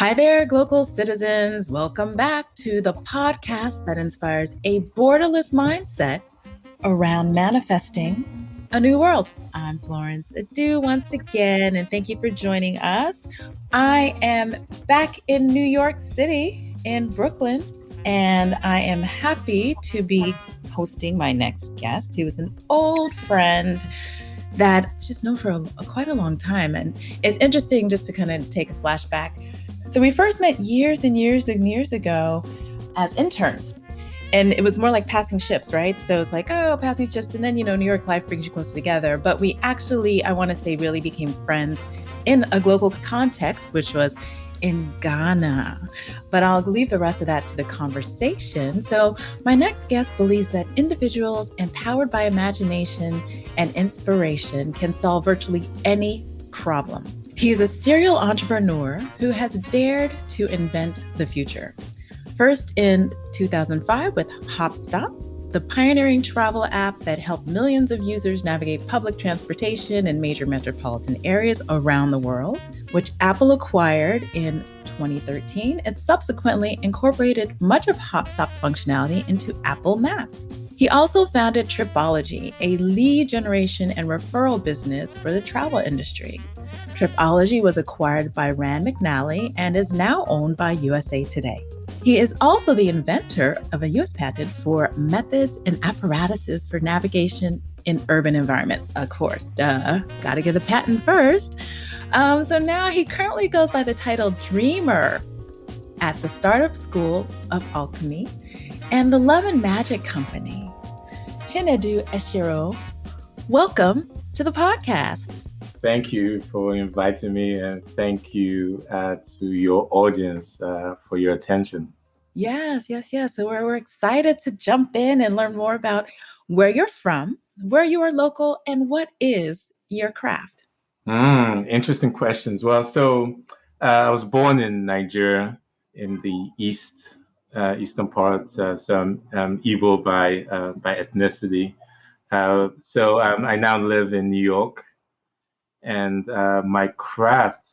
Hi there, Glocal citizens. Welcome back to the podcast that inspires a borderless mindset around manifesting a new world. I'm Florence Adu once again, and thank you for joining us. I am back in New York City, in Brooklyn, and I am happy to be hosting my next guest, who is an old friend that I just know for quite a long time. And it's interesting just to kind of take a flashback. So we first met years and years and years ago as interns. And it was more like passing ships, right? So it's like, oh, passing ships. And then, New York life brings you closer together. But we actually, I want to say, really became friends in a global context, which was in Ghana. But I'll leave the rest of that to the conversation. So my next guest believes that individuals empowered by imagination and inspiration can solve virtually any problem. He is a serial entrepreneur who has dared to invent the future. First in 2005 with HopStop, the pioneering travel app that helped millions of users navigate public transportation in major metropolitan areas around the world, which Apple acquired in 2013 and subsequently incorporated much of HopStop's functionality into Apple Maps. He also founded Tripology, a lead generation and referral business for the travel industry. Tripology was acquired by Rand McNally and is now owned by USA Today. He is also the inventor of a U.S. patent for methods and apparatuses for navigation in urban environments. Of course, gotta get the patent first. So now he currently goes by the title Dreamer at the Startup School of Alchemy and the Love and Magic Company. Chinedu Echeruo, welcome to the podcast. Thank you for inviting me, and thank you to your audience for your attention. Yes. So we're excited to jump in and learn more about where you're from, where you are local, and what is your craft. Interesting questions. Well, so I was born in Nigeria in the eastern part, so I'm Igbo by ethnicity. I now live in New York. And my craft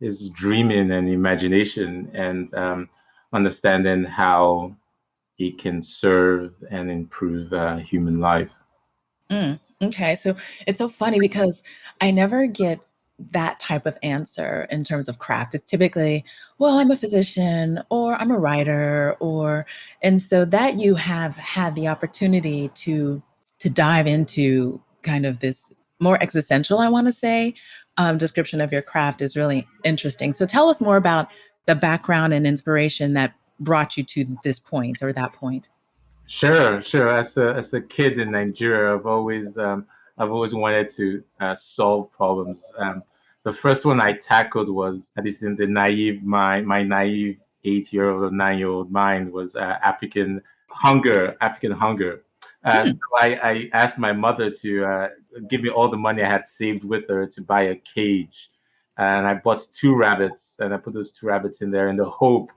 is dreaming and imagination and understanding how it can serve and improve human life. Okay, so it's so funny because I never get that type of answer in terms of craft. It's typically, well, I'm a physician or I'm a writer, and so that you have had the opportunity to dive into kind of this more existential, I want to say, description of your craft is really interesting. So tell us more about the background and inspiration that brought you to this point or that point. Sure. As a kid in Nigeria, I've always wanted to solve problems. The first one I tackled was, at least in the naive mind, my naive 8-year-old or 9-year-old mind, was African hunger. So I asked my mother to give me all the money I had saved with her to buy a cage, and I bought 2 rabbits, and I put those 2 rabbits in there in the hope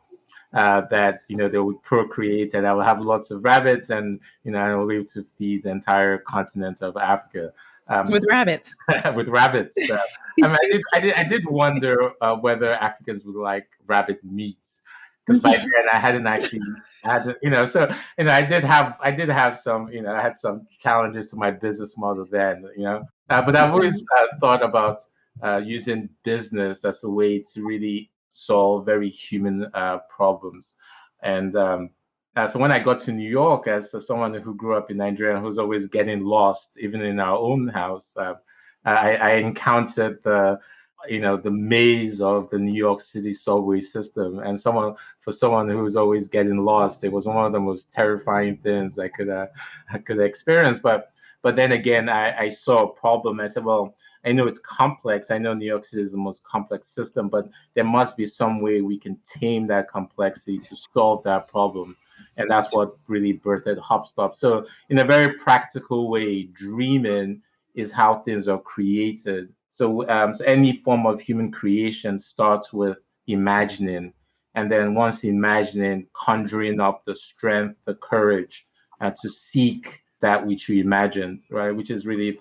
that they would procreate, and I will have lots of rabbits, and I will be able to feed the entire continent of Africa With rabbits. with rabbits. I did wonder whether Africans would like rabbit meat, because by then I hadn't actually had so I did have some I had some challenges to my business model then, but I've always thought about using business as a way to really solve very human problems. And so when I got to New York, as someone who grew up in Nigeria and who's always getting lost, even in our own house, I encountered the maze of the New York City subway system. And for someone who's always getting lost, it was one of the most terrifying things I could experience. But then again, I saw a problem. I said, well, I know it's complex. I know New York City is the most complex system, but there must be some way we can tame that complexity to solve that problem. And that's what really birthed HopStop. So in a very practical way, dreaming is how things are created. So any form of human creation starts with imagining. And then once imagining, conjuring up the strength, the courage to seek that which you imagined, right? Which is really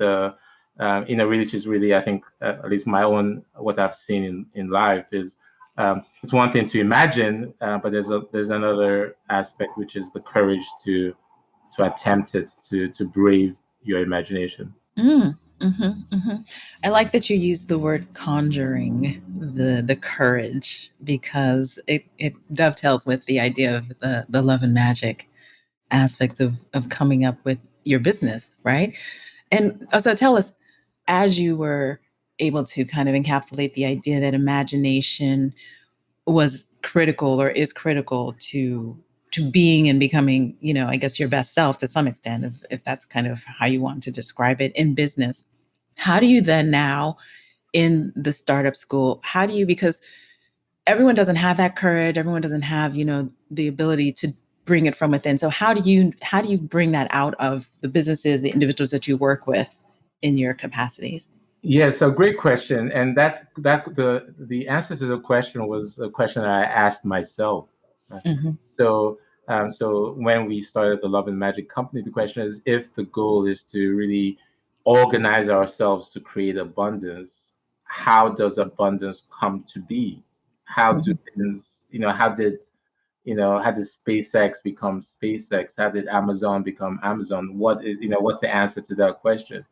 which is really, I think, at least my own, what I've seen in life is It's one thing to imagine, but there's another aspect, which is the courage to attempt it, to brave your imagination. Mm, I like that you use the word conjuring, the courage, because it dovetails with the idea of the love and magic aspects of coming up with your business, right? And so tell us, as you were able to kind of encapsulate the idea that imagination was critical or is critical to being and becoming, I guess your best self to some extent, if that's kind of how you want to describe it in business. How do you then now in the startup school, how do you, because everyone doesn't have that courage, everyone doesn't have, the ability to bring it from within. So how do you bring that out of the businesses, the individuals that you work with in your capacities? Yeah, so great question, and the answer to the question was a question I asked myself. Uh, Hmm. So, so when we started the Love and Magic company, the question is, if the goal is to really organize ourselves to create abundance, how does abundance come to be? How do Hmm. things, how did SpaceX become SpaceX? How did Amazon become Amazon? What's the answer to that question?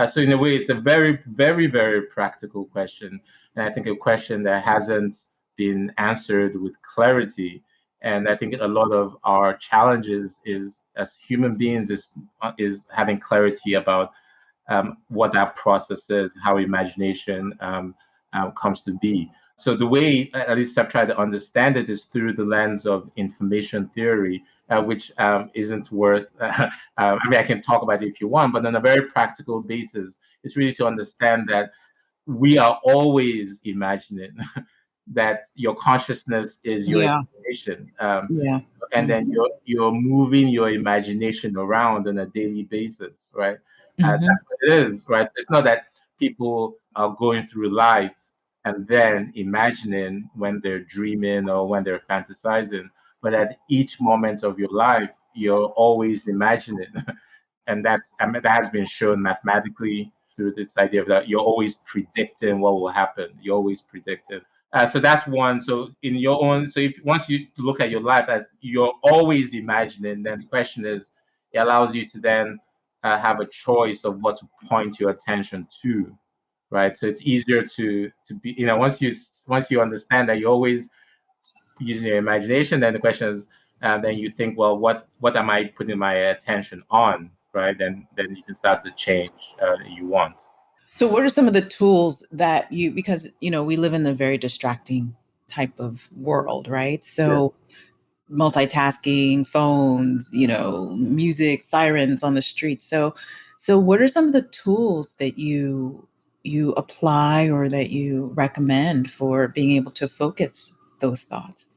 So in a way, it's a very, very, very practical question, and I think a question that hasn't been answered with clarity. And I think a lot of our challenges is as human beings is having clarity about what that process is, how imagination comes to be. So the way, at least I've tried to understand it, is through the lens of information theory, which isn't worth. I mean, I can talk about it if you want, but on a very practical basis, it's really to understand that we are always imagining. That your consciousness is your Yeah. imagination. Yeah. And then Hmm. you're moving your imagination around on a daily basis, right? Hmm. That's what it is, right? It's not that people are going through life and then imagining when they're dreaming or when they're fantasizing, but at each moment of your life, you're always imagining. And that has been shown mathematically through this idea of that you're always predicting what will happen. You're always predicting. So that's one. So in your own, so if once you look at your life as you're always imagining, then the question is, it allows you to then have a choice of what to point your attention to, right? So it's easier to be, once you understand that you're always using your imagination, then the question is, then you think, well, what am I putting my attention on, right? Then you can start to change you want. So what are some of the tools that you, because we live in a very distracting type of world, right? Yeah. So multitasking, phones, music, sirens on the street. So what are some of the tools that you apply or that you recommend for being able to focus those thoughts?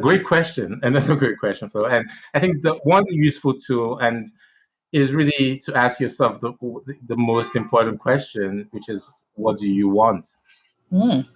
Great question. Another great question, Phil. And I think the one useful tool and is really to ask yourself the most important question, which is, what do you want? Mm.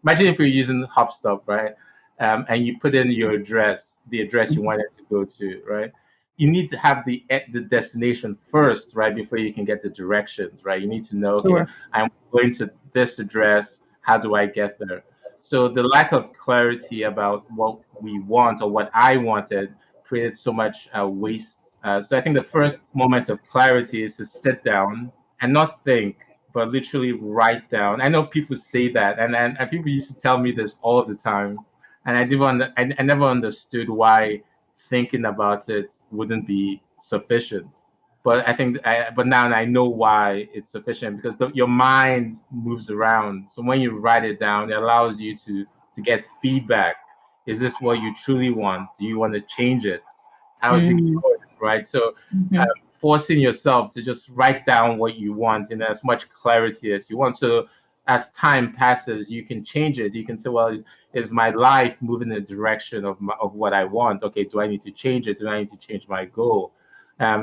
Imagine if you're using HopStop, right? And you put in your address, the address you wanted to go to, right? You need to have the destination first, right, before you can get the directions, right? You need to know, okay, Sure. I'm going to this address. How do I get there? So the lack of clarity about what we want or what I wanted created so much waste. So I think the first moment of clarity is to sit down and not think, but literally write down. I know people say that, and people used to tell me this all the time, and I never understood why thinking about it wouldn't be sufficient. But now I know why it's sufficient because your mind moves around. So when you write it down, it allows you to get feedback. Is this what you truly want? Do you want to change it? How is it Mm. going? Right. So uh, Mhm. forcing yourself to just write down what you want in as much clarity as you want. So as time passes, you can change it. You can say, well, is my life moving in the direction of what I want? Okay, do I need to change it? Do I need to change my goal?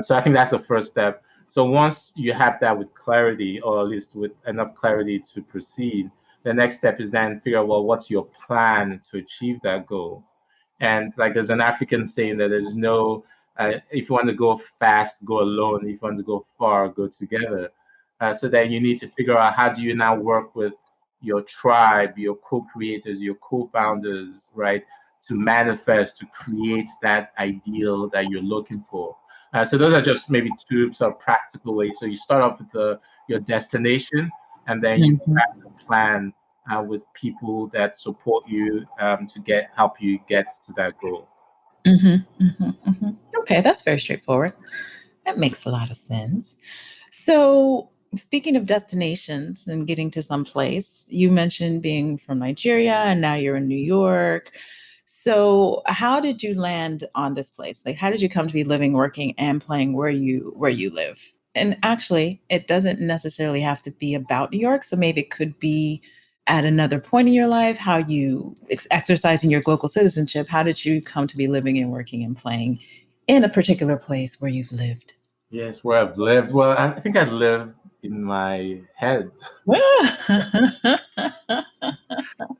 So I think that's the first step. So once you have that with clarity, or at least with enough clarity to proceed, the next step is then figure out, well, what's your plan to achieve that goal? And like there's an African saying that there's no, if you want to go fast, go alone. If you want to go far, go together. So then you need to figure out how do you now work with your tribe, your co-creators, your co-founders, right, to manifest, to create that ideal that you're looking for. So those are just maybe two sort of practical ways. So you start off with your destination, and then you Mhm, craft a plan with people that support you to get help you get to that goal. mhm, mhm, mhm. Okay, that's very straightforward. That makes a lot of sense. So, speaking of destinations and getting to some place, you mentioned being from Nigeria and now you're in New York. So, how did you land on this place? Like, how did you come to be living, working, and playing where you live? And actually, it doesn't necessarily have to be about New York. So maybe it could be at another point in your life, how you exercising your global citizenship. How did you come to be living and working and playing in a particular place where you've lived? Yes, where I've lived. Well, I think I live in my head.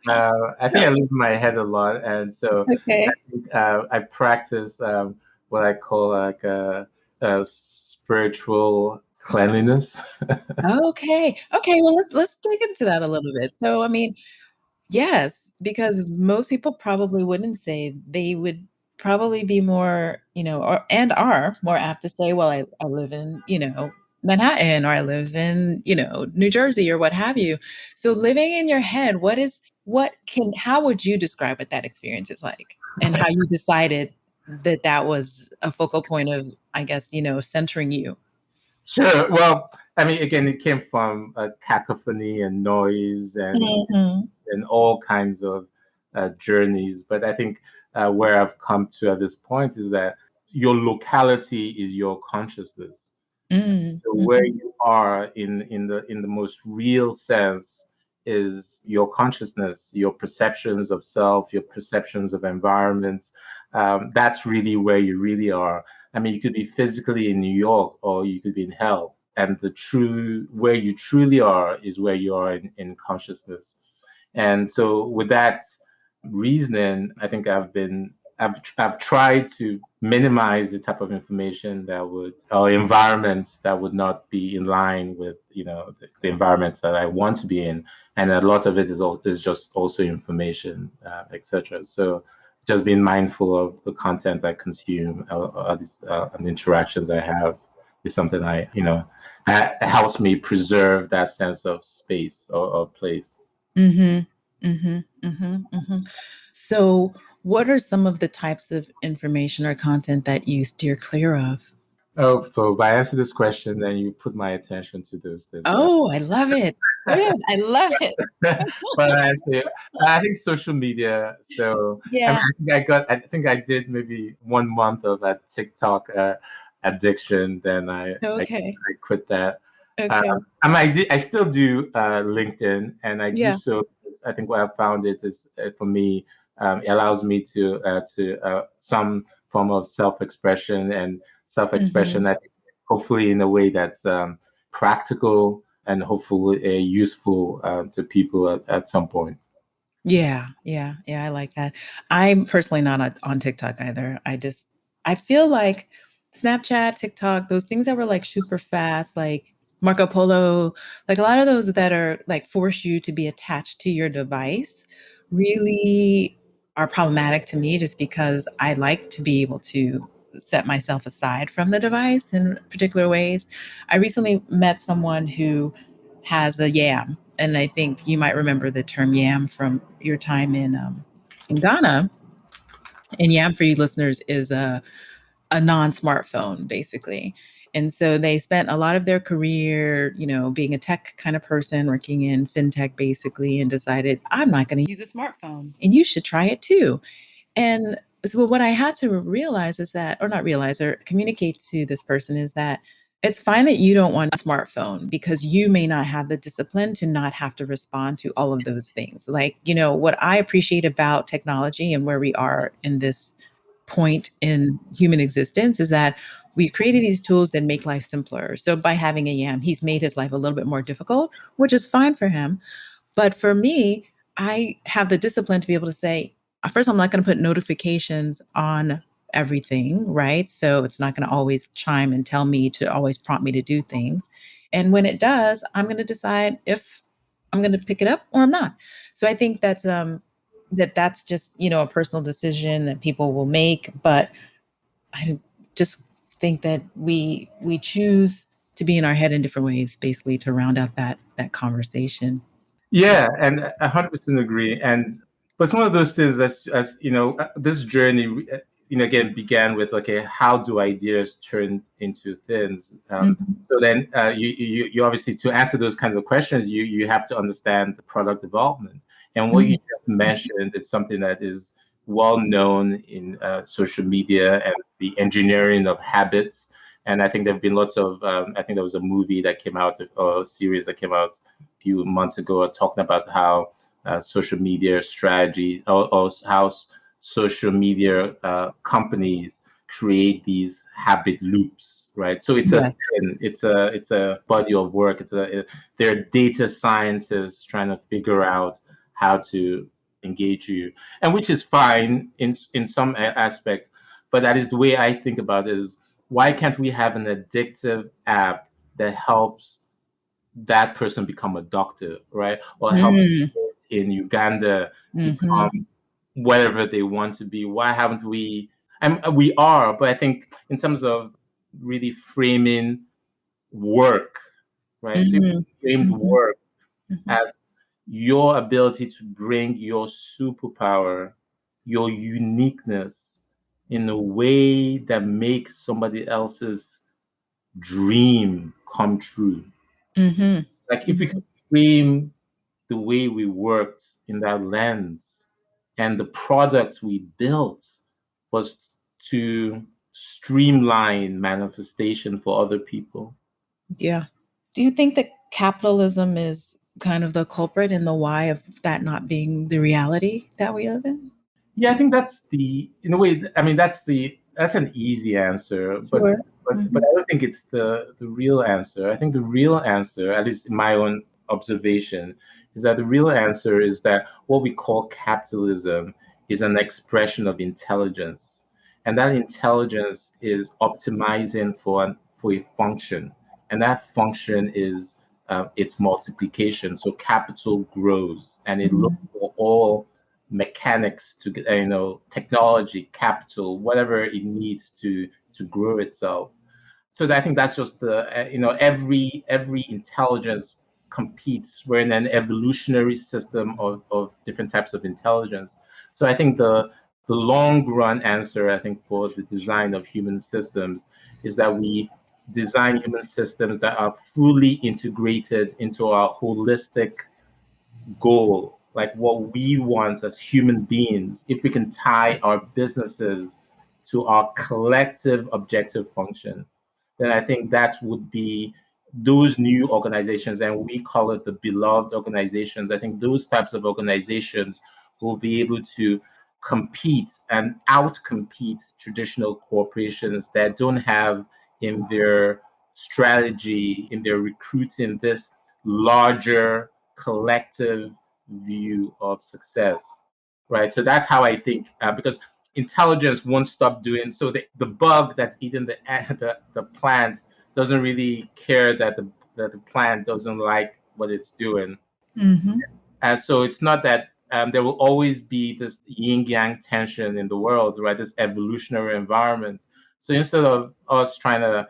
I think I live in my head a lot, and so I Okay. think I practice what I call like a spiritual cleanliness. Okay. Okay. Well, let's dig into that a little bit. So, I mean, yes, because most people probably wouldn't say they would probably be more, or and are more apt to say, well, I live in, Manhattan or I live in, New Jersey or what have you. So living in your head, how would you describe what that experience is like and how you decided that that was a focal point of, I guess, centering you? Sure. Well, I mean, again, it came from cacophony and noise Mhm. and all kinds of journeys. But I think where I've come to at this point is that your locality is your consciousness. Mm, So where mhm, you are in the most real sense is your consciousness, your perceptions of self, your perceptions of environment. That's really where you really are. I mean, you could be physically in New York or you could be in hell. And the true where you truly are is where you are in consciousness. And so with that reasoning, I think I've tried to minimize the type of information that would or environments that would not be in line with the environments that I want to be in, and a lot of it is just also information, etc. So just being mindful of the content I consume and the interactions I have is something that helps me preserve that sense of space or place. mhm, mhm, mhm, mhm. So, what are some of the types of information or content that you steer clear of? Oh, so if I answer this question, then you put my attention to those things. But Oh, I love it. Good. I love it. but I think social media. So I mean, Yeah. I think I did maybe 1 month of a TikTok addiction. Then Okay. I quit that. Uh, Okay. I still do LinkedIn, and I do Yeah. so. Because I think what I found it is for me, it allows me to some form of self-expression and self-expression. Mhm. I think hopefully in a way that's practical and hopefully useful to people at some point. Yeah, yeah, yeah, I like that. I'm personally not on TikTok either. I feel like Snapchat, TikTok, those things that were like super fast, like Marco Polo, like a lot of those that are like force you to be attached to your device really are problematic to me just because I like to be able to set myself aside from the device in particular ways. I recently met someone who has a yam, and I think you might remember the term yam from your time in Ghana. And yam for you listeners is a non-smartphone, basically. And so they spent a lot of their career, being a tech kind of person, working in fintech, basically, and decided I'm not going to use a smartphone, and you should try it too. And so what I had to realize is that, or not realize, or communicate to this person is that it's fine that you don't want a smartphone because you may not have the discipline to not have to respond to all of those things. Like, what I appreciate about technology and where we are in this point in human existence is that we've created these tools that make life simpler. So by having a yam, he's made his life a little bit more difficult, which is fine for him. But for me, I have the discipline to be able to say, first, I'm not going to put notifications on everything, right? So it's not going to always chime and tell me to always prompt me to do things. And when it does, I'm going to decide if I'm going to pick it up or I'm not. So I think that's just, a personal decision that people will make, but I just think that we choose to be in our head in different ways, basically, to round out that conversation. Yeah, and 100% agree. And but it's one of those things as this journey, again began with, okay, how do ideas turn into things? Mhm. So then you obviously, to answer those kinds of questions, you have to understand product development. And what you Mhm. just mentioned is something that is well known in social media and the engineering of habits. And I think there have been lots of, I think there was a movie that came out, or a series that came out few months ago, talking about how social media strategy, or how social media companies create these habit loops, right? So Yes. it's a body of work. They're data scientists trying to figure out how to engage you, and which is fine in some aspect, but that is the way I think about it. Is why can't we have an addictive app that helps that person become a doctor, right? Or helps Mm. in Uganda Mhm. become whatever they want to be. Why haven't we? And we are, but I think in terms of really framing work, right? So if Mhm. we framed Mhm. work Mhm. as your ability to bring your superpower, your uniqueness in a way that makes somebody else's dream come true. Mhm. Like if we could Mhm. frame the way we worked in that lens, and the product we built was to streamline manifestation for other people. Yeah. Do you think that capitalism is kind of the culprit in the why of that not being the reality that we live in? Yeah, I think that's in a way, I mean, that's an easy answer, but Sure. but Mhm. I don't think it's the real answer. I think the real answer, at least in my own observation, is that the real answer is that what we call capitalism is an expression of intelligence, and that intelligence is optimizing for a function, and that function is its multiplication. So capital grows, and it looks Mhm. for all mechanics to get, technology, capital, whatever it needs to grow itself. So I think that's just every intelligence competes. We're in an evolutionary system of different types of intelligence. So I think the long run answer, I think, for the design of human systems is that we design human systems that are fully integrated into our holistic goal, like what we want as human beings. If we can tie our businesses to our collective objective function, then I think that would be those new organizations, and we call it the beloved organizations. I think those types of organizations will be able to compete and outcompete traditional corporations that don't have in their strategy, in their recruiting, this larger collective view of success, right? So that's how I think, because intelligence won't stop doing. So the bug that's eating the plant doesn't really care that the plant doesn't like what it's doing. Mhm. And so it's not that, there will always be this yin yang tension in the world, right? This evolutionary environment. So instead of us trying to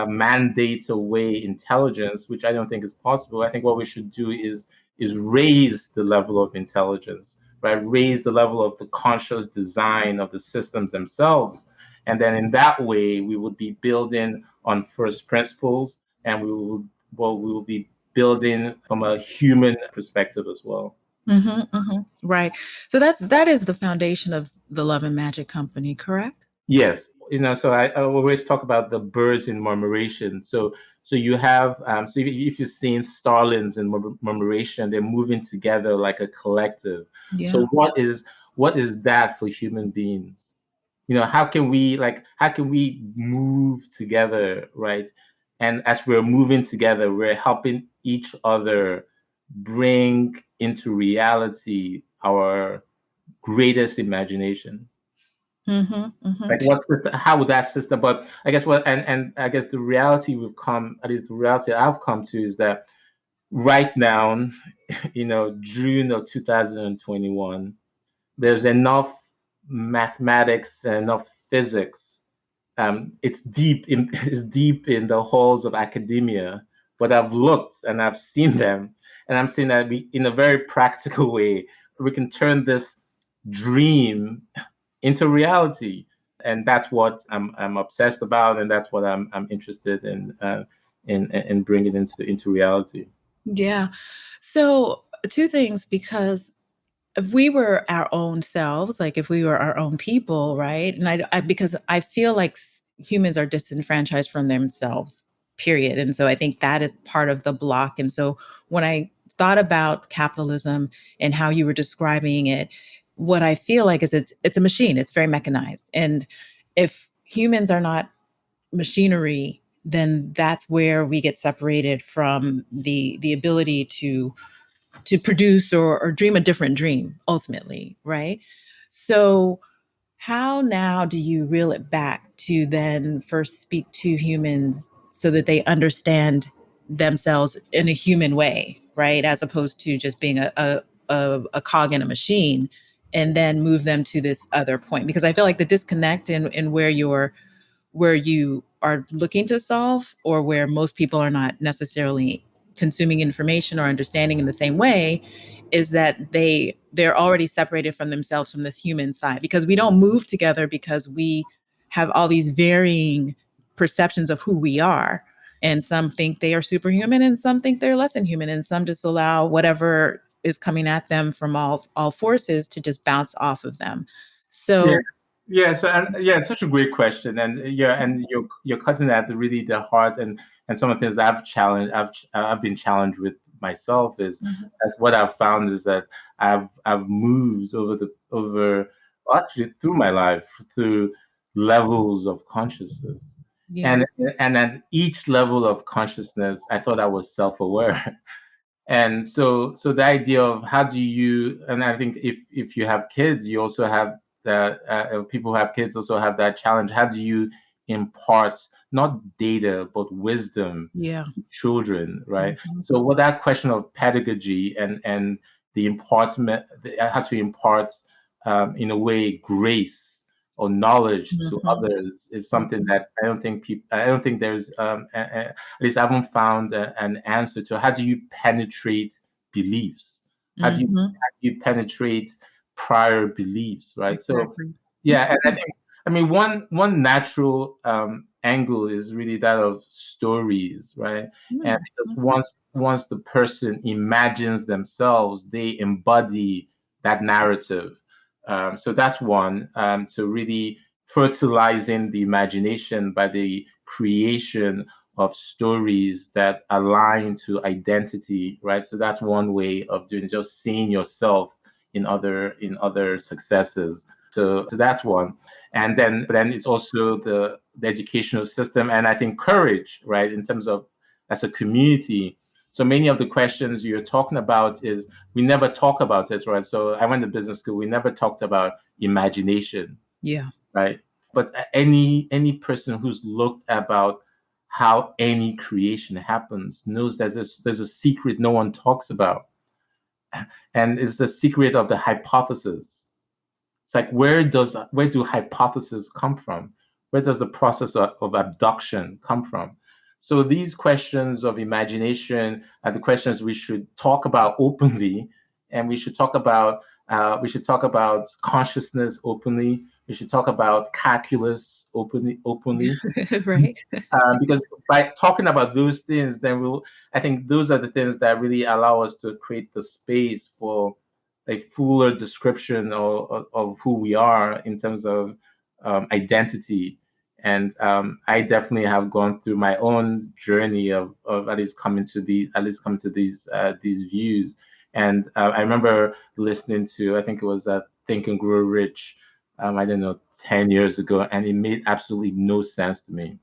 mandate away intelligence, which I don't think is possible, I think what we should do is raise the level of intelligence, right? Raise the level of the conscious design of the systems themselves. And then in that way, we would be building on first principles, and we will be building from a human perspective as well. Mhm. Mhm. Right. So that is the foundation of the Love and Magic Company, correct? Yes, so I always talk about the birds in murmuration. So you have, so if you've seen starlings in murmuration, they're moving together like a collective. Yeah. So what is that for human beings? How can we move together, right? And as we're moving together, we're helping each other bring into reality our greatest imagination. Mhm. Mhm. Like what system, how would that system, but I guess what, and I guess the reality we've come, at least the reality I've come to, is that right now, June of 2021, there's enough mathematics and enough physics. It's deep in the halls of academia, but I've looked and I've seen them, and I'm seeing that in a very practical way, we can turn this dream into reality, and that's what I'm obsessed about, and that's what I'm interested in bringing into reality. Yeah. So, two things, because if we were our own selves, like if we were our own people, right? And because I feel like humans are disenfranchised from themselves, period. And so I think that is part of the block. And so when I thought about capitalism and how you were describing it, what I feel like is it's a machine. It's very mechanized. And if humans are not machinery, then that's where we get separated from the ability to produce or dream a different dream ultimately, right? So how now do you reel it back to then first speak to humans so that they understand themselves in a human way, right, as opposed to just being a cog in a machine, and then move them to this other point? Because I feel like the disconnect in where you are looking to solve, or where most people are not necessarily consuming information or understanding in the same way, is that they're already separated from themselves, from this human side, because we don't move together, because we have all these varying perceptions of who we are, and some think they are superhuman and some think they're less than human, and some just allow whatever is coming at them from all forces to just bounce off of them. Yeah, So yeah. So and yeah, it's such a great question, and yeah, and you're cutting at the heart, and some of the things I've been challenged with myself is, mhm, as what I've found is that I've moved over actually through my life through levels of consciousness, yeah, and and at each level of consciousness, I thought I was self-aware. And so the idea of how do you, and I think if you have kids, you also have that, people who have kids also have that challenge. How do you impart not data but wisdom yeah. to children, right? Mhm, So what that question of pedagogy and the impartment, how to impart, in a way, grace or knowledge to mhm, others is something mhm, that I don't think there's, at least I haven't found an answer to. How do you penetrate beliefs? mhm. How do you penetrate prior beliefs, right? So Exactly. yeah, and I think, I mean, one natural, angle is really that of stories, right? And Mm, because mhm, once the person imagines themselves, they embody that narrative. So that's one. So really fertilizing the imagination by the creation of stories that align to identity, right? So that's one way of doing it, just seeing yourself in other successes. So that's one. And then it's also the educational system, and I think courage, right? In terms of, as a community. So many of the questions you're talking about is, we never talk about it, right? So I went to business school. We never talked about imagination, yeah. right? But any person who's looked about how any creation happens knows there's a secret no one talks about, and it's the secret of the hypothesis. It's like, where do hypotheses come from? Where does the process of abduction come from? So these questions of imagination are the questions we should talk about openly, and we should talk about consciousness openly. We should talk about calculus openly, Right. because by talking about those things, then I think those are the things that really allow us to create the space for a fuller description of who we are in terms of, identity. And I definitely have gone through my own journey of at least coming to these views. And I remember listening to, I think it was Think and Grow Rich, I don't know, 10 years ago, and it made absolutely no sense to me.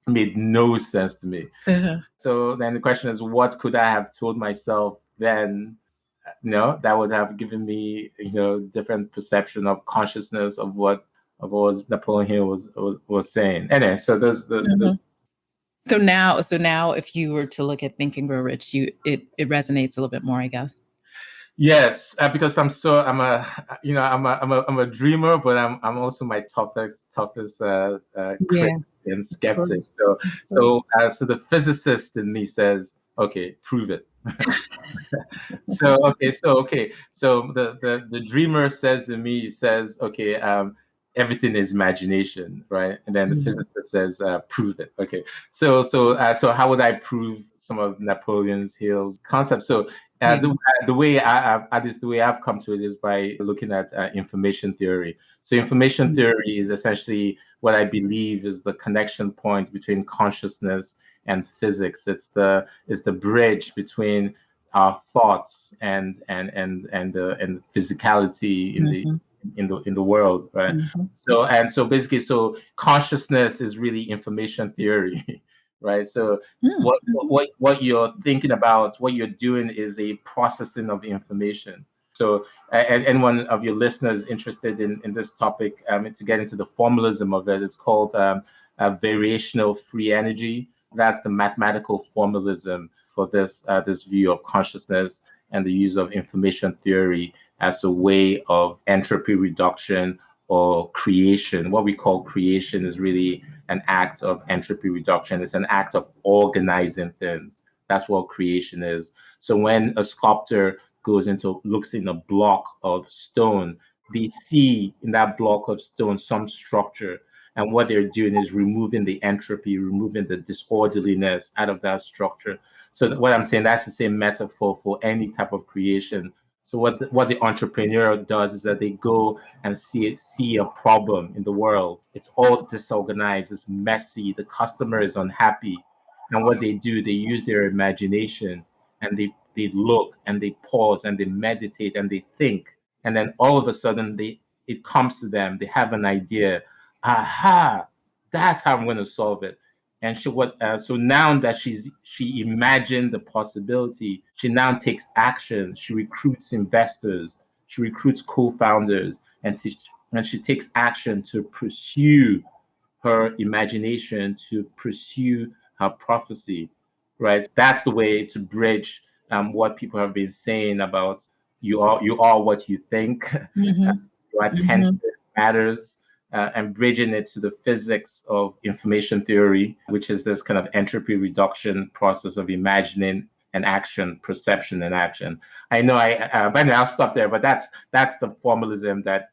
Made no sense to me. Uh-huh. So then the question is, what could I have told myself then? That would have given me, different perception of consciousness of what was Napoleon Hill was saying. Anyway, so those the Mhm. So now, if you were to look at Think and Grow Rich, it resonates a little bit more, I guess. Yes, because I'm a dreamer, but I'm also my toughest Yeah, critic and of course, skeptic. So of course. so the physicist in me says, okay, prove it. So the dreamer says in me says, okay, everything is imagination, right? And then the Mhm. physicist says, prove it. Okay, so how would I prove some of Napoleon Hill's concepts? So Yeah. the way the way I've come to it is by looking at information theory. So information Mhm. theory is essentially what I believe is the connection point between consciousness and physics. It's the bridge between our thoughts and physicality Mhm. in the world, right? Mhm. So basically, so consciousness is really information theory, right? So Mm, mhm. what you're thinking about, what you're doing is a processing of information. So and anyone of your listeners interested in this topic, to get into the formalism of it, it's called variational free energy. That's the mathematical formalism for this view of consciousness and the use of information theory as a way of entropy reduction or creation. What we call creation is really an act of entropy reduction. It's an act of organizing things. That's what creation is. So when a sculptor looks in a block of stone, they see in that block of stone some structure. And what they're doing is removing the entropy, removing the disorderliness out of that structure. So what I'm saying, that's the same metaphor for any type of creation. So what the entrepreneur does is that they go and see a problem in the world. It's all disorganized, it's messy, the customer is unhappy. And what they do, they use their imagination and they look and they pause and they meditate and they think. And then all of a sudden it comes to them. They have an idea. Aha, that's how I'm going to solve it. And so now that she imagined the possibility, she now takes action. She recruits investors, she recruits co-founders, and she takes action to pursue her imagination, to pursue her prophecy, right? That's the way to bridge what people have been saying about you are what you think. Mhm. Your attention Mhm. matters, and bridging it to the physics of information theory, which is this kind of entropy reduction process of imagining and action, perception and action. I know but anyway, I'll stop there. But that's the formalism that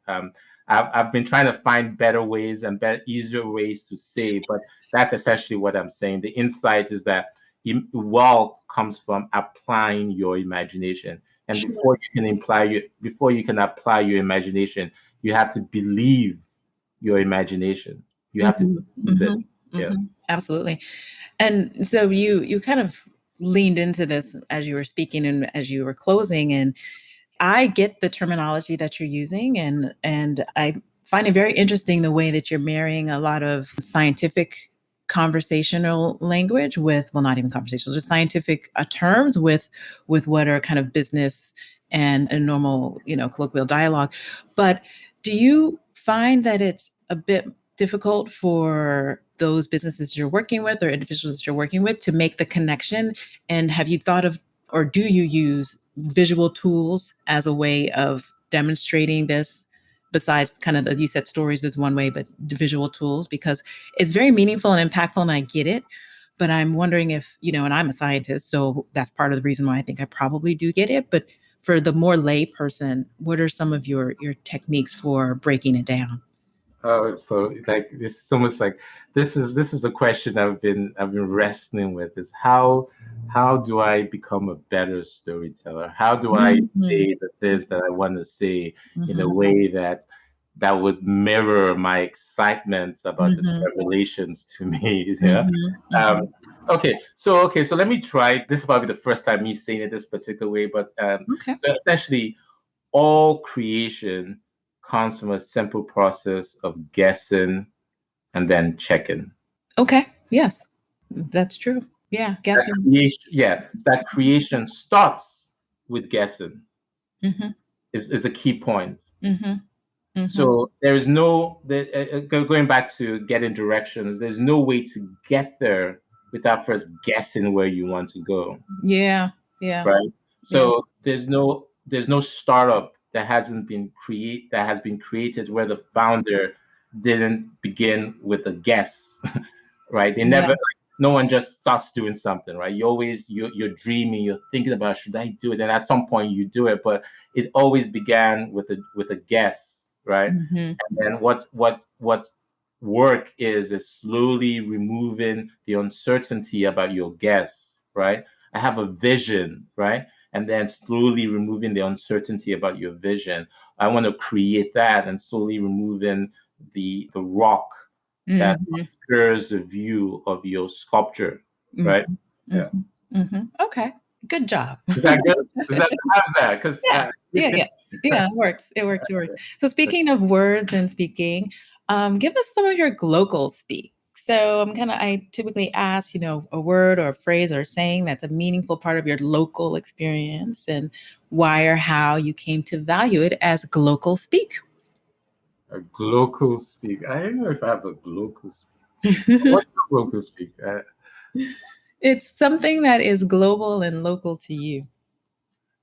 I've been trying to find better ways and better, easier ways to say. But that's essentially what I'm saying. The insight is that wealth comes from applying your imagination, and Sure. before you can apply your imagination, you have to believe your imagination. You have to Mhm. believe it. Mhm. Yes. Mhm. Absolutely. And so you kind of leaned into this as you were speaking and as you were closing, and I get the terminology that you're using, and I find it very interesting the way that you're marrying a lot of scientific conversational language with, well, not even conversational, just scientific terms with what are kind of business and a normal, colloquial dialogue. But do you find that it's a bit difficult for those businesses you're working with or individuals that you're working with to make the connection? And have you thought of, or do you use visual tools as a way of demonstrating this, besides kind of you said stories is one way, but the visual tools, because it's very meaningful and impactful and I get it. But I'm wondering if, and I'm a scientist, so that's part of the reason why I think I probably do get it. But for the more lay person, what are some of your techniques for breaking it down? So like this is almost like this is a question I've been wrestling with, is how do I become a better storyteller? How do I Mhm. say the things that I want to say in a Mhm. way that would mirror my excitement about its Mhm. revelations to me? Yeah. Mhm. Um, Mhm. okay, so let me try. This is probably the first time me saying it this particular way, but Okay. so essentially all creation comes from a simple process of guessing and then checking. Okay. Yes, that's true. Yeah, guessing. That creation starts with guessing Mhm. is a key point. Mhm. Mhm. So there is no going back to getting directions. There's no way to get there without first guessing where you want to go, Yeah. Yeah. right? Yeah. So there's no startup that has been created where the founder didn't begin with a guess, right? They Yeah. never like, no one just starts doing something, right? You're dreaming, you're thinking about should I do it, and at some point you do it, but it always began with a guess, right? Hmm. And then what work is slowly removing the uncertainty about your guess, right? I have a vision, right? And then slowly removing the uncertainty about your vision. I want to create that and slowly removing the rock that Hmm. obscures the view of your sculpture, right? Hmm. Yeah. Hmm. Hmm. Okay. Good job. Is that good? Is that how's that? Because Yeah, yeah, yeah, yeah. It works. It works. It works. So, speaking of words and speaking, give us some of your glocal speak. So, I typically ask, a word or a phrase or a saying that's a meaningful part of your local experience and why or how you came to value it as glocal speak. a glocal speak. I don't know if I have a glocal speak. What's a glocal speak? It's something that is global and local to you.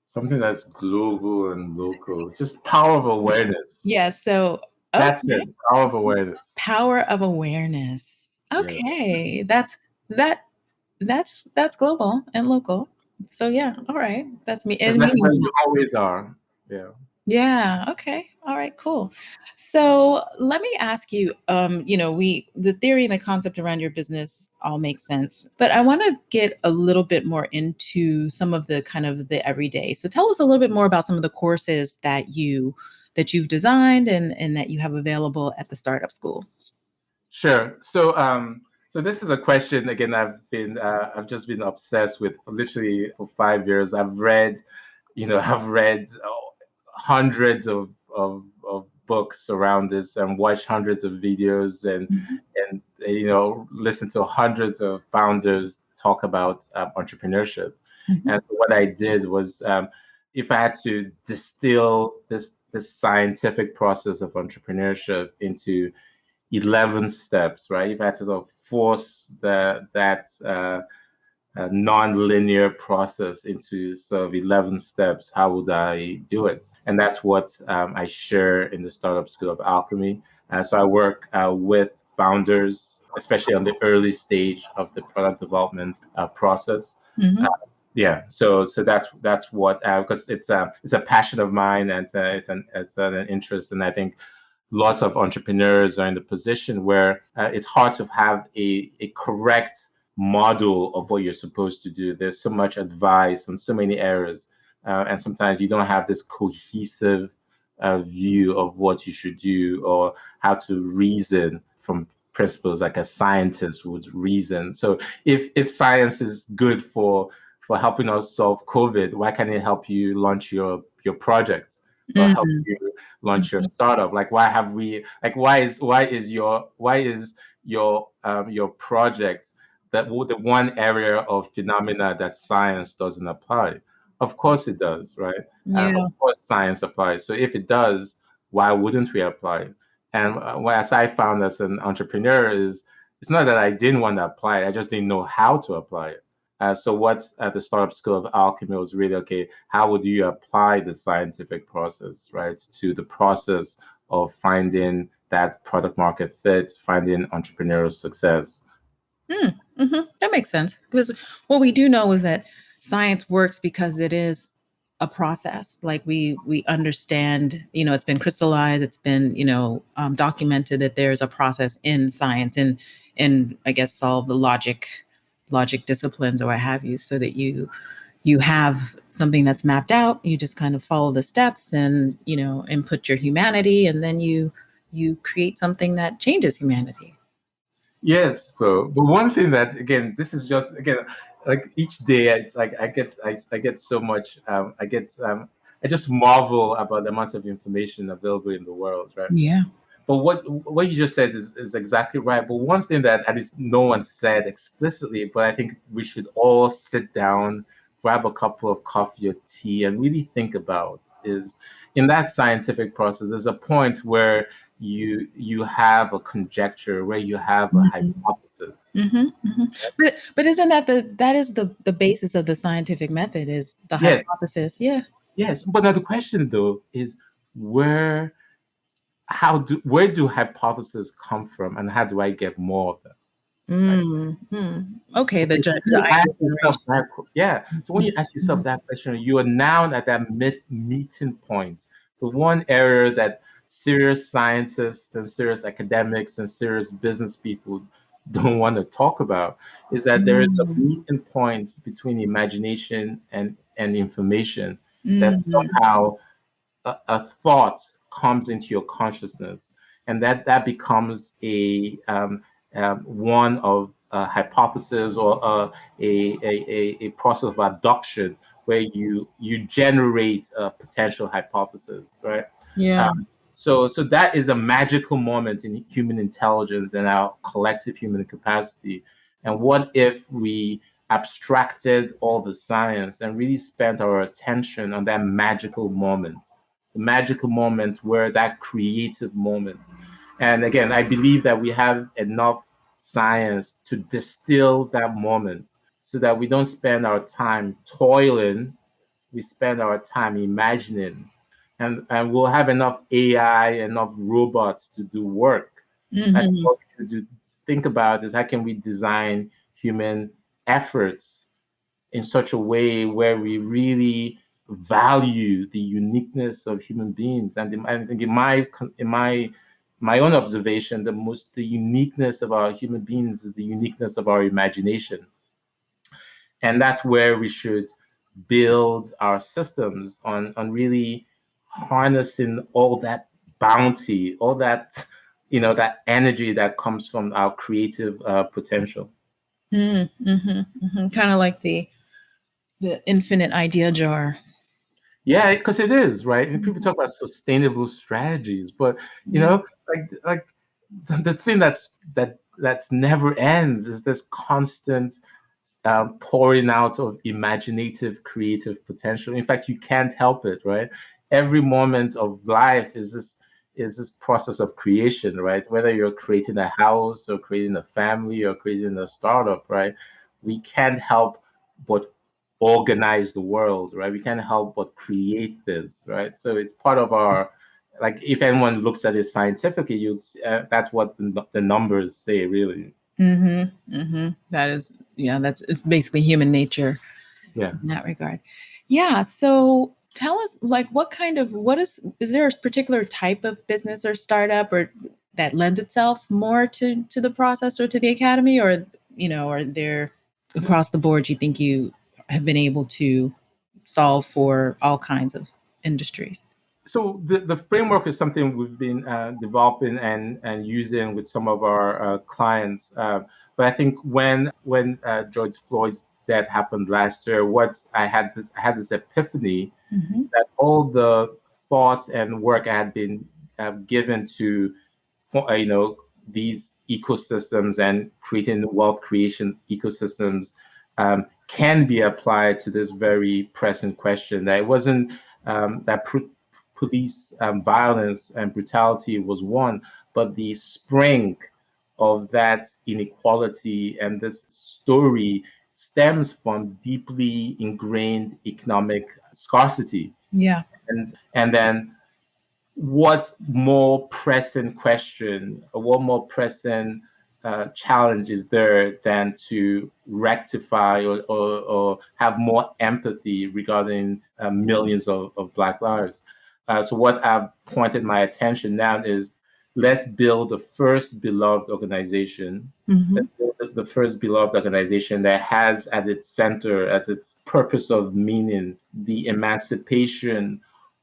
Something that's global and local. It's just power of awareness. Yeah. So, That's okay. it. Power of awareness. Power of awareness. Yeah. Okay. That that's global and local. So yeah, all right. That's me Because and that's where meaningful. you always are. Yeah. Yeah, okay. All right, cool. So let me ask you, we the theory and the concept around your business all makes sense, but I want to get a little bit more into some of the kind of the everyday. So tell us a little bit more about some of the courses that you've designed and that you have available at the startup school. Sure. So this is a question again. I've just been obsessed with literally for 5 years. I've read hundreds of books around this and watched hundreds of videos Mhm. and listened to hundreds of founders talk about entrepreneurship. Mhm. And what I did was, if I had to distill this scientific process of entrepreneurship into 11 steps, right? If I had to sort of force that non-linear process into sort of 11 steps, how would I do it? And that's what I share in the Startup School of Alchemy. So I work with founders, especially on the early stage of the product development process. Uh, Mhm. yeah, so that's what because it's a passion of mine and it's an interest, and I think lots of entrepreneurs are in the position where it's hard to have a correct model of what you're supposed to do. There's so much advice on so many areas, and sometimes you don't have this cohesive view of what you should do or how to reason from principles like a scientist would reason. So if science is good for helping us solve COVID, why can't it help you launch your project or help Mhm. you launch your startup? Like why have we like why is your project the one area of phenomena that science doesn't apply? Of course it does, right? Of Yeah. course science applies. So if it does, why wouldn't we apply it? And as I found as an entrepreneur is it's not that I didn't want to apply it, I just didn't know how to apply it. So what's at the Startup School of Alchemy was really, okay, how would you apply the scientific process, right, to the process of finding that product market fit, finding entrepreneurial success? Mm, that makes sense. Because what we do know is that science works because it is a process. Like we understand, it's been crystallized, it's been, documented that there's a process in science and I guess solve the logic disciplines or what have you, so that you have something that's mapped out. You just kind of follow the steps and input your humanity, and then you create something that changes humanity. Yes, but one thing that again, this is just again like each day, it's like I get so much I just marvel about the amount of information available in the world, right? Yeah. But what you just said is exactly right. But one thing that at least no one said explicitly, but I think we should all sit down, grab a couple of coffee or tea, and really think about. is in that scientific process, there's a point where you have a conjecture, where you have a Mhm. hypothesis. Mhm, mhm. But isn't that that is the basis of the scientific method is the Yes, hypothesis? Yeah. yes. But now the question though is where where do hypotheses come from, and how do I get more of them? Right. Mhm. Okay, Okay, so when the you idea ask yourself generation. that, yeah. So when Mhm, you ask yourself mhm, that question, you are now at that meeting point. The one area that serious scientists and serious academics and serious business people don't want to talk about is that there is a mhm, meeting point between imagination and information that mhm, somehow a thought comes into your consciousness, and that becomes one of a hypothesis or a process of abduction where you generate a potential hypothesis, right? yeah. So that is a magical moment in human intelligence and our collective human capacity. And what if we abstracted all the science and really spent our attention on that magical moment, the magical moment where that creative moment. And again, I believe that we have enough science to distill that moment so that we don't spend our time toiling, we spend our time imagining. And we'll have enough AI, enough robots to do work. I think Mhm, what we should do, think about is how can we design human efforts in such a way where we really value the uniqueness of human beings. And I think in my own observation, the uniqueness of our human beings is the uniqueness of our imagination, and that's where we should build our systems on really harnessing all that bounty, all that that energy that comes from our creative potential. mhm, mhm, mhm. Kind of like the infinite idea jar. Yeah, because it is, right? And people Mhm. talk about sustainable strategies, but you Yeah. know, like the thing that's never ends is this constant pouring out of imaginative, creative potential. In fact, you can't help it, right? Every moment of life is this process of creation, right? Whether you're creating a house or creating a family or creating a startup, right? We can't help but organize the world, right? We can't help but create this, right? So it's part of our, like, if anyone looks at it scientifically, that's what the numbers say, really. Mhm, mhm. That is, yeah, that's it's basically human nature Yeah. in that regard. Yeah, so tell us, like, what is there a particular type of business or startup or that lends itself more to the process or to the academy, or or there across the board you think you have been able to solve for all kinds of industries? So the framework is something we've been developing and using with some of our clients. But I think when George Floyd's death happened last year, what I had this epiphany Mhm. that all the thoughts and work I had been given to these ecosystems and creating wealth creation ecosystems can be applied to this very present question. That it wasn't that police violence and brutality was one, but the spring of that inequality and this story stems from deeply ingrained economic scarcity. Yeah. And then what more pressing question or what more pressing challenge is there than to rectify or have more empathy regarding millions of Black lives? So what I've pointed my attention now is let's build the first beloved organization. Mhm. Let's build the first beloved organization that has at its center, at its purpose of meaning, the emancipation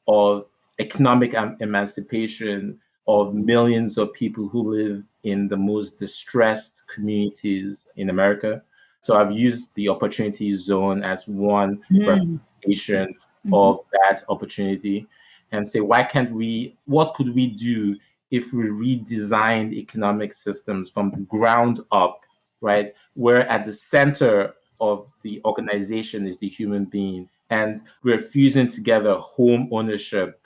of economic emancipation of millions of people who live in the most distressed communities in America. So I've used the opportunity zone as one Mm. representation Mhm. of that opportunity and say, what could we do if we redesigned economic systems from the ground up, right? Where at the center of the organization is the human being, and we're fusing together home ownership,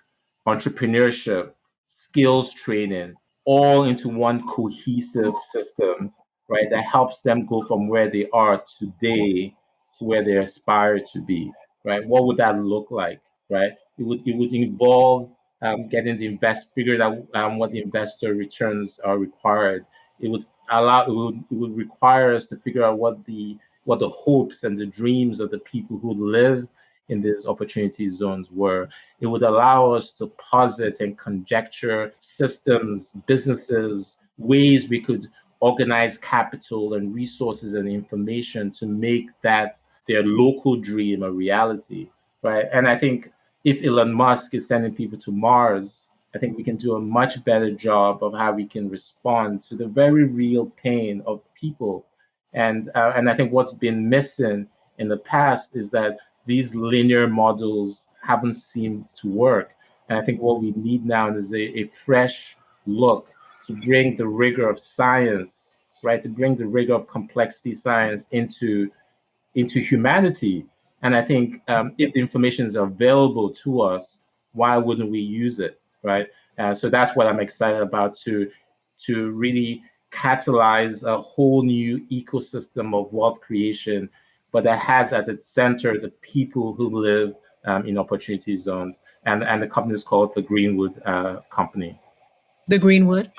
entrepreneurship, skills training, all into one cohesive system, right? That helps them go from where they are today to where they aspire to be, right? What would that look like, right? It would involve getting the figuring out what the investor returns are required. It would require us to figure out what the hopes and the dreams of the people who live in these opportunity zones were. It would allow us to posit and conjecture systems, businesses, ways we could organize capital and resources and information to make that their local dream a reality, right? And I think if Elon Musk is sending people to Mars, I think we can do a much better job of how we can respond to the very real pain of people. And I think what's been missing in the past is that these linear models haven't seemed to work. And I think what we need now is a fresh look to bring the rigor of science, right? To bring the rigor of complexity science into humanity. And I think if the information is available to us, why wouldn't we use it, right? So that's what I'm excited about to really catalyze a whole new ecosystem of wealth creation, but that has at its center the people who live in opportunity zones. And the company is called the Greenwood Company. The Greenwood.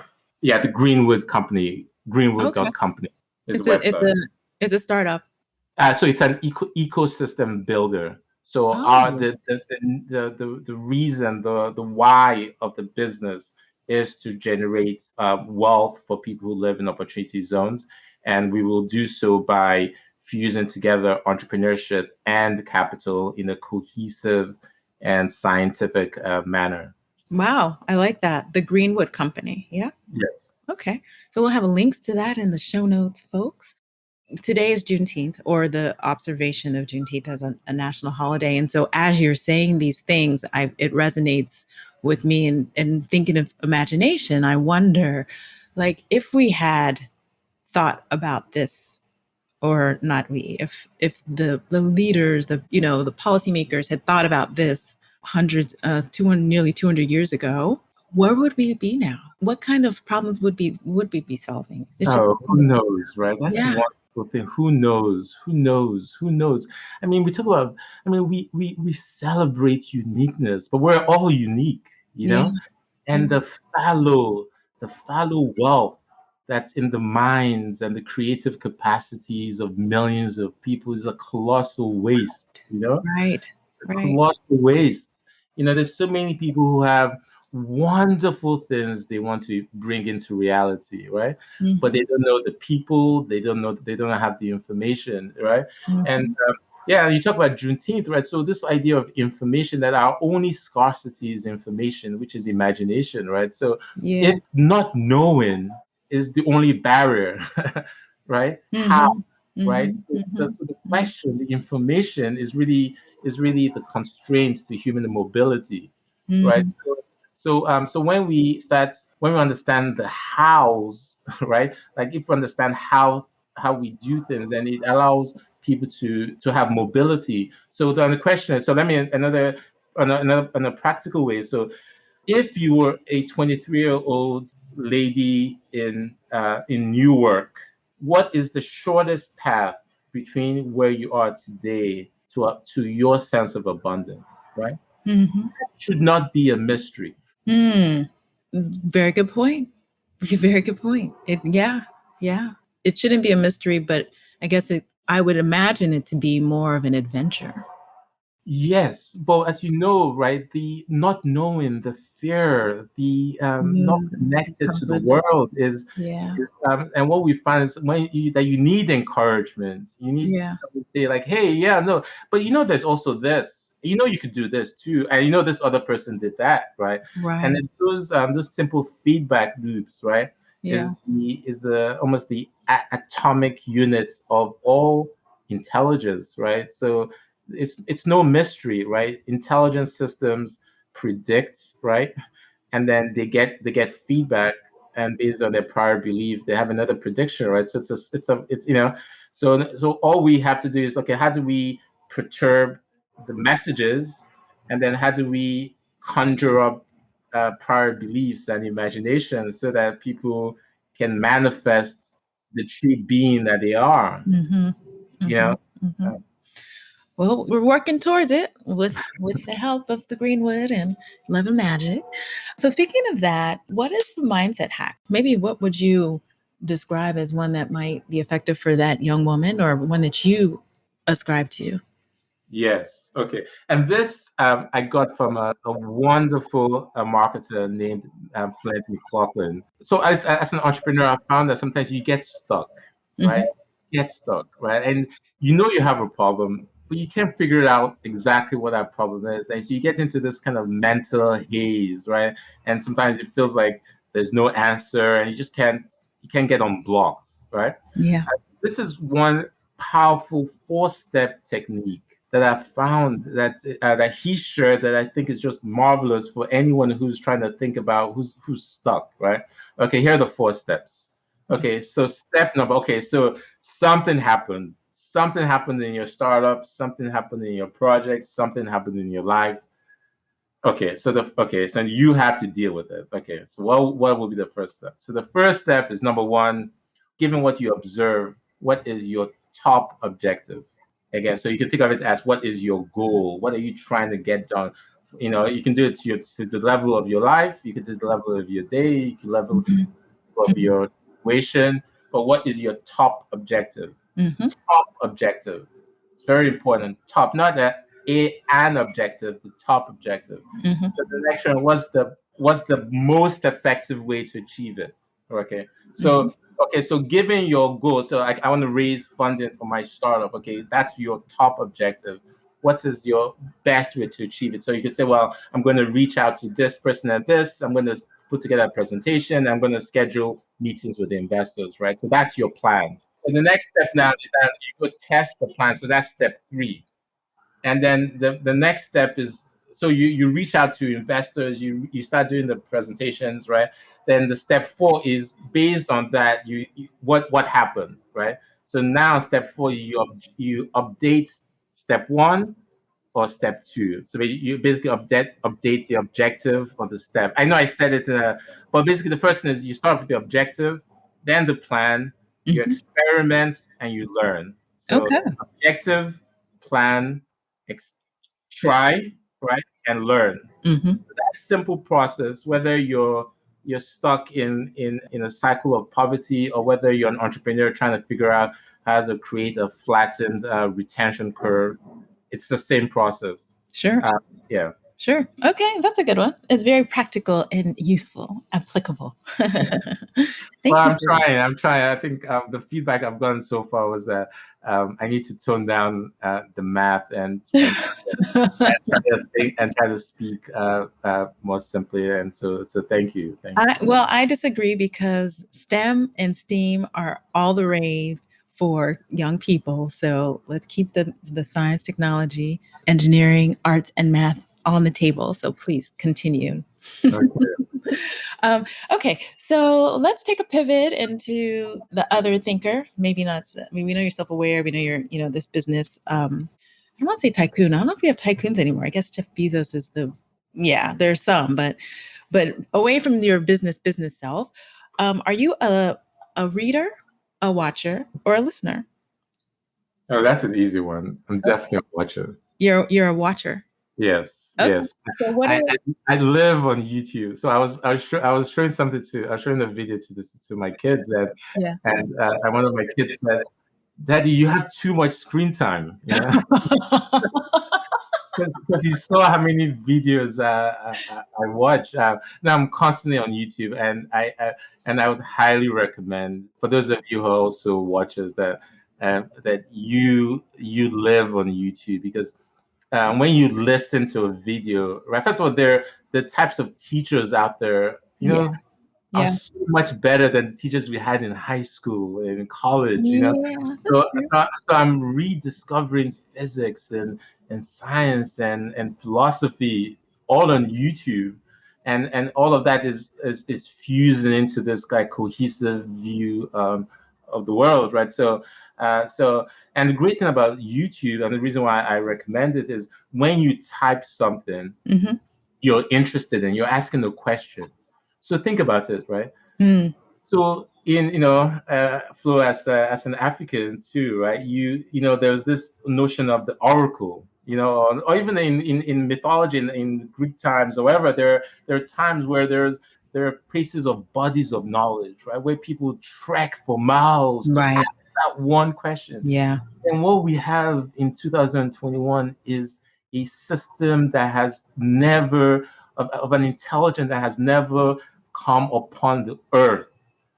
Yeah, the Greenwood Company, Okay. greenwood.company is the It's a it's website. a it's a startup. So it's an ecosystem builder. So Oh, the reason, the why of the business is to generate wealth for people who live in opportunity zones, and we will do so by fusing together entrepreneurship and capital in a cohesive and scientific manner. wow. I like that. The Greenwood Company. Yeah. Yes. Okay. So we'll have links to that in the show notes, folks. Today is Juneteenth, or the observation of Juneteenth as a national holiday. And so, as you're saying these things, it resonates with me. And thinking of imagination, I wonder, like, if we had thought about this, or not we, if the leaders, the policymakers had thought about this hundreds, 200, nearly 200 years ago, where would we be now? What kind of problems would we be solving? It's just Oh, who knows, right? That's the yeah, wonderful thing. Who knows? Who knows? Who knows? I mean, we talk about, I mean, we celebrate uniqueness, but we're all unique, you yeah, know? yeah. And the fallow wealth that's in the minds and the creative capacities of millions of people is a colossal waste, you know? Right, right. Colossal waste. There's so many people who have wonderful things they want to bring into reality, right? But Mhm, they don't know the people, they don't have the information, right? And mhm. yeah, you talk about Juneteenth, right? So this idea of information, that our only scarcity is information, which is imagination, right? So Yeah. if not knowing is the only barrier, right? How, Mhm, right? mhm, mhm, So the mhm. question, the information is really the constraints to human mobility, right? Mhm. So when we understand the hows, right? Like if we understand how we do things, then it allows people to have mobility. So then the question is, so let me another on a practical way. So if you were a 23-year-old lady in Newark, what is the shortest path between where you are today to your sense of abundance, right? Mhm. Should not be a mystery. Mm. Very good point. Very good point. Yeah, yeah. It shouldn't be a mystery, but I guess I would imagine it to be more of an adventure. Yes, but as you know, right, the not knowing, the fear, the not Mm. connected Comes to the with it. world Yeah, and what we find is that you need encouragement. You need yeah. someone to say like, "Hey, yeah, no," but there's also this. You could do this too, and this other person did that, right? And Right. it those simple feedback loops, right, Yeah. is the almost the atomic unit of all intelligence, right? So it's no mystery, right? Intelligence systems predict, right? And then they get feedback, and based on their prior belief, they have another prediction, right? So it's all we have to do is, okay, how do we perturb the messages, and then how do we conjure up prior beliefs and imagination so that people can manifest the true being that they are. Mm-hmm. You Mm-hmm. know. Mm-hmm. Uh, Well, we're working towards it with the help of the Greenwood and Love and Magic. So speaking of that, what is the mindset hack? Maybe what would you describe as one that might be effective for that young woman or one that you ascribe to? yes. Okay. And this I got from a wonderful marketer named Flint McLaughlin. So as an entrepreneur, I found that sometimes you get stuck, right? Mm-hmm. Get stuck, right? And you know you have a problem, but you can't figure it out exactly what that problem is. And so you get into this kind of mental haze, right? And sometimes it feels like there's no answer, and you can't get unblocked, right? Yeah. This is one powerful four-step technique that I found that he shared that I think is just marvelous for anyone who's trying to think about who's stuck, right? Okay, here are the four steps. Okay, so step number. Okay, so something happened. Something happened in your startup. Something happened in your project. Something happened in your life. So you have to deal with it. Okay, so what will be the first step? So the first step is number one, given what you observe, what is your top objective? Again, so you can think of it as what is your goal? What are you trying to get done? You know, you can do it to the level of your life, you can do the level of your day, you can level Mm-hmm. of your situation, but what is your top objective? Mm-hmm. Top objective. It's very important. Top, not that an objective, the top objective. Mm-hmm. So the next one, what's the most effective way to achieve it? Okay. Mm-hmm. So given your goal, so I want to raise funding for my startup. Okay, that's your top objective. What is your best way to achieve it? So you can say, well, I'm going to reach out to this person and this. I'm going to put together a presentation. I'm going to schedule meetings with the investors, right? So that's your plan. So the next step now is that you go test the plan. So that's step three. And then the next step is so you reach out to investors, you start doing the presentations, right? Then the step four is based on that, what happened, right? So now step four, you update step one or step two. So you basically update the objective of the step. I know I said it, but basically the first thing is you start with the objective, then the plan, you Mm-hmm. experiment, and you learn. So Okay. objective, plan, ex- try, right, and learn. Mm-hmm. That simple process, whether you're stuck in a cycle of poverty or whether you're an entrepreneur trying to figure out how to create a flattened retention curve, it's the same process. Sure. Uh, yeah. Sure. Okay, that's a good one. It's very practical and useful, applicable. Well, Thank you I'm for that. trying. I'm trying. I think the feedback I've gotten so far was that I need to tone down the math and try to speak more simply. And so thank you, thank you. I disagree because STEM and STEAM are all the rave for young people. So let's keep the science, technology, engineering, arts, and math on the table. So please continue. Okay. Okay, so let's take a pivot into the other thinker. Maybe not. I mean, we know you're self-aware. We know you're this business. I don't want to say tycoon. I don't know if we have tycoons anymore. I guess Jeff Bezos is the. Yeah, there's some, but away from your business self, are you a reader, a watcher, or a listener? Oh, that's an easy one. I'm definitely a watcher. You're a watcher. Yes, Okay. yes. So what I, are I I live on YouTube, so I was showing something to I was showing a video to my kids, yeah. and one of my kids said, "Daddy, you have too much screen time," you know, because you saw how many videos I watch. Now I'm constantly on YouTube, and I would highly recommend for those of you who are also watchers that you live on YouTube because when you listen to a video, right? First of all, there the types of teachers out there, yeah. are Yeah. so much better than the teachers we had in high school and in college. Yeah. That's So, true. so I'm rediscovering physics and science and philosophy all on YouTube, and all of that is fusing into this like cohesive view of the world, right? So So, and the great thing about YouTube, and the reason why I recommend it, is when you type something Mm-hmm. you're interested in, you're asking a question. So think about it, right? Mm. So in Flo, as an African too, right? There's this notion of the oracle, or even in mythology, in Greek times or whatever. There are times where there are places of bodies of knowledge, right, where people trek for miles to Right. ask that one question. Yeah. And what we have in 2021 is a system that has never of an intelligence that has never come upon the earth.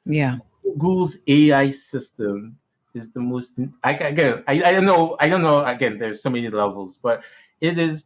Yeah. Google's AI system is the most. I don't know. Again, there's so many levels, but it is.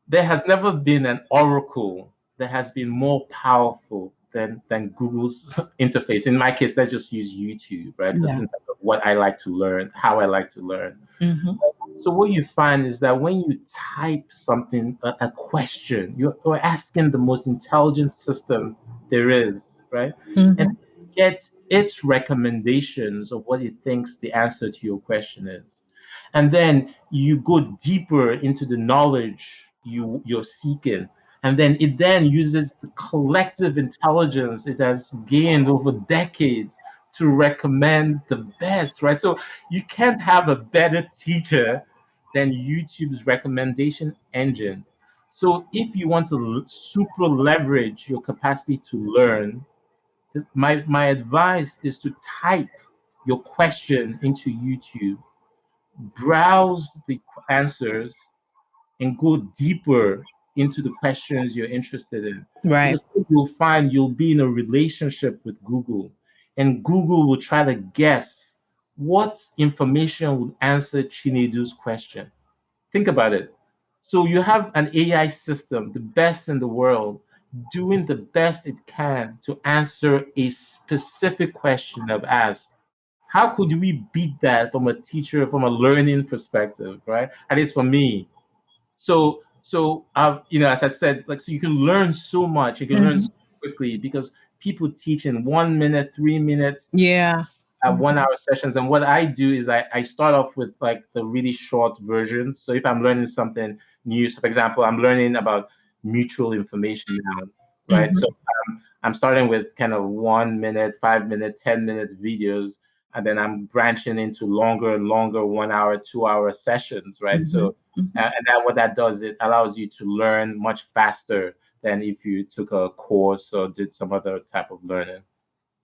There has never been an oracle that has been more powerful than Google's interface. In my case, let's just use YouTube, right? Because Yeah. in terms of what I like to learn, how I like to learn. Mm-hmm. So what you find is that when you type something, a question, you're asking the most intelligent system there is, right? And Mm-hmm. you get its recommendations of what it thinks the answer to your question is. And then you go deeper into the knowledge you're seeking. And then it then uses the collective intelligence it has gained over decades to recommend the best, right? So you can't have a better teacher than YouTube's recommendation engine. So if you want to super leverage your capacity to learn, my advice is to type your question into YouTube, browse the answers, and go deeper into the questions you're interested in. Right. Because what you'll find, you'll be in a relationship with Google, and Google will try to guess what information would answer Chinedu's question. Think about it. So you have an AI system, the best in the world, doing the best it can to answer a specific question I've asked. How could we beat that from a teacher, from a learning perspective, right? At least for me. As I said, like, so you can learn so much, you can learn Mm-hmm. so quickly because people teach in 1 minute, 3 minutes, Yeah. at 1 hour sessions. And what I do is I start off with like the really short version. So if I'm learning something new, so for example, I'm learning about mutual information now, right? So Mm-hmm. I'm starting with kind of 1 minute, 5 minute, 10 minute videos, and then I'm branching into longer and longer 1 hour, 2 hour sessions, right? Mm-hmm. So Mm-hmm. and that what that does, it allows you to learn much faster than if you took a course or did some other type of learning.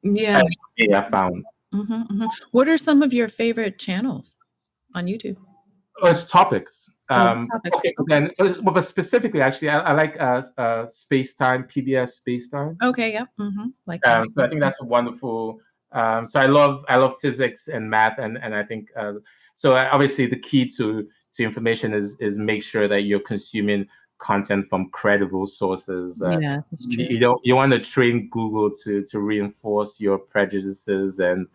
Yeah. That's what I found. Mm-hmm. Mm-hmm. What are some of your favorite channels on YouTube? Oh, it's topics. Oh, topics. Okay, Okay. then, but specifically, actually, I like Space Time, PBS Space Time. Okay. Yep. Mm-hmm. Like that. So I think that's a wonderful. So I love physics and math, and I think obviously the key to information is make sure that you're consuming content from credible sources. Yeah, that's true. You want to train Google to reinforce your prejudices and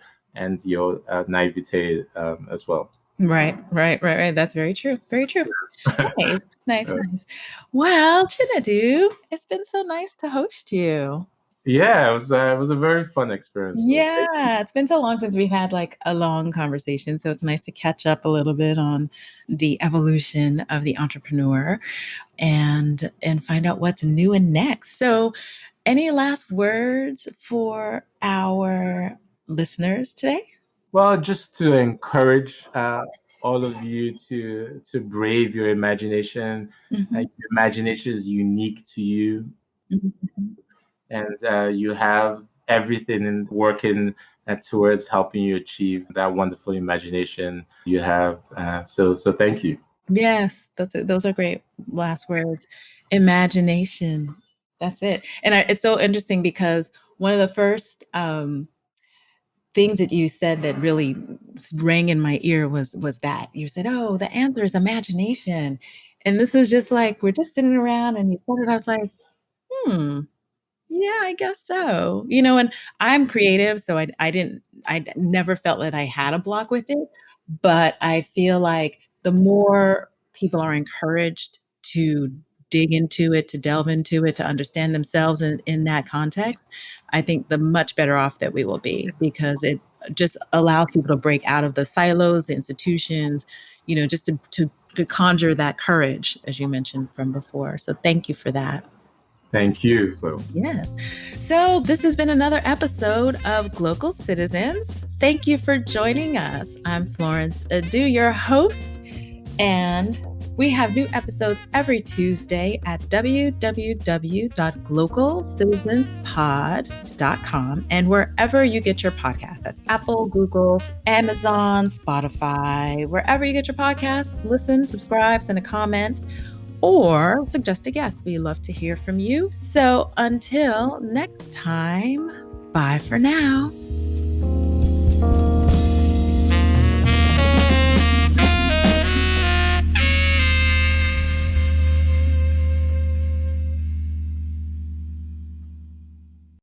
your naivete as well. Right, right, right, right. That's very true. Very true. Nice, nice, nice. Well, Chinedu, it's been so nice to host you. Yeah, it was a very fun experience, Flo. Yeah, it's been so long since we've had like a long conversation. So it's nice to catch up a little bit on the evolution of the entrepreneur and find out what's new and next. So any last words for our listeners today? Well, just to encourage all of you to brave your imagination. Mhm, Your imagination is unique to you, mhm. and you have everything working towards helping you achieve that wonderful imagination you have. So thank you. Yes, those are great last words. Imagination. That's it. And it's so interesting because one of the first things that you said that really rang in my ear was that you said, "Oh, the answer is imagination," and this is just like we're just sitting around, and you said it. I was like, "Hmm, yeah, I guess so." And I'm creative, so I never felt that I had a block with it, but I feel like the more people are encouraged to dig into it, to delve into it, to understand themselves in that context, I think the much better off that we will be because just allows people to break out of the silos, the institutions, just to conjure that courage, as you mentioned from before. So thank you for that. Thank you, Flo. Yes. So this has been another episode of Glocal Citizens. Thank you for joining us. I'm Florence Adu, your host, and we have new episodes every Tuesday at www.glocalcitizenspod.com and wherever you get your podcasts. That's Apple, Google, Amazon, Spotify, wherever you get your podcasts. Listen, subscribe, send a comment, or suggest a guest. We love to hear from you. So until next time, bye for now.